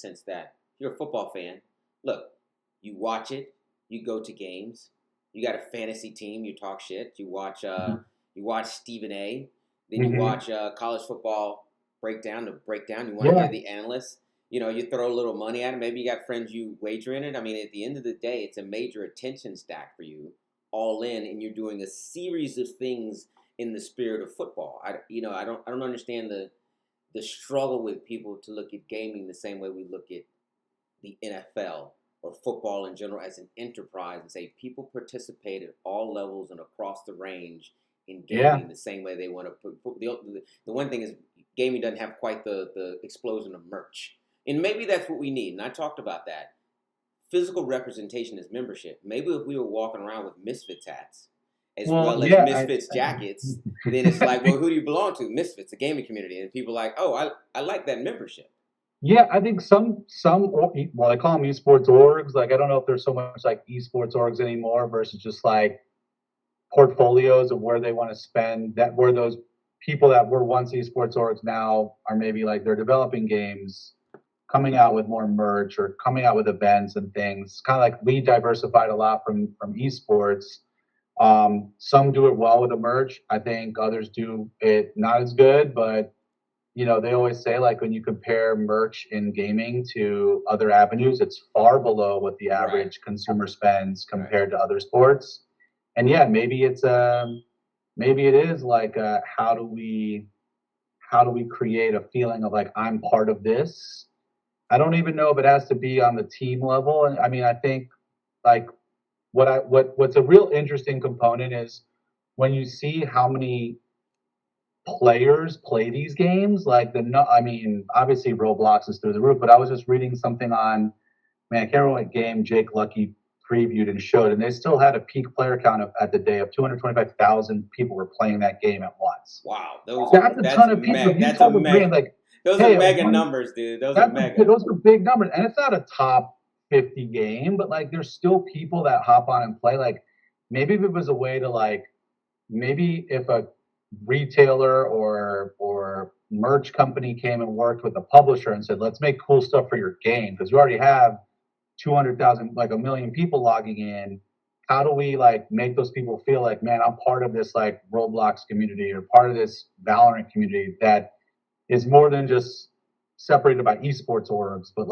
sense that you're a football fan. Look, you watch it, you go to games, you got a fantasy team, you talk shit, you watch Stephen A. Then you Hmm. watch college football breakdown. You want to hear Yeah, the analysts. You throw a little money at it. Maybe you got friends you wager in it. I mean, at the end of the day, it's a major attention stack for you, all in, and you're doing a series of things in the spirit of football. I don't understand the struggle with people to look at gaming the same way we look at the NFL or football in general as an enterprise and say people participate at all levels and across the range in yeah. gaming the same way they want to put the one thing is gaming doesn't have quite the explosion of merch. And maybe that's what we need. And I talked about that. Physical representation is membership. Maybe if we were walking around with Misfits hats as Well, well as yeah. Misfits jackets, then it's like, well, who do you belong to? Misfits, a gaming community. And people are like, oh, I like that membership. Yeah, I think well, I call them esports orgs. Like, I don't know if there's so much like esports orgs anymore versus just like portfolios of where they want to spend that, where those people that were once esports orgs now are maybe like they're developing games, coming out with more merch or coming out with events and things. Kind of like we diversified a lot from esports. Some do it well with the merch. I think others do it not as good, but they always say like when you compare merch in gaming to other avenues, it's far below what the Right, average consumer spends right. compared to other sports. And yeah, maybe it is like how do we create a feeling of like I'm part of this. I don't even know if it has to be on the team level. And I mean, I think like what's a real interesting component is when you see how many players play these games. Like the no, I mean, obviously Roblox is through the roof, but I was just reading something on, man, I can't remember what game Jake Lucky previewed and showed, and they still had a peak player count at the day of 225,000 people were playing that game at once. Wow, That's a ton of people. If you that's a told a meg brand like, those are hey, mega numbers, dude. Those are mega. those are big numbers, and it's not a top 50 game, but like there's still people that hop on and play. Like maybe if it was a way to like maybe if a retailer or merch company came and worked with a publisher and said, let's make cool stuff for your game because you already have 200,000, like a million people logging in. How do we like make those people feel like, man, I'm part of this like Roblox community or part of this Valorant community that is more than just separated by esports orgs, but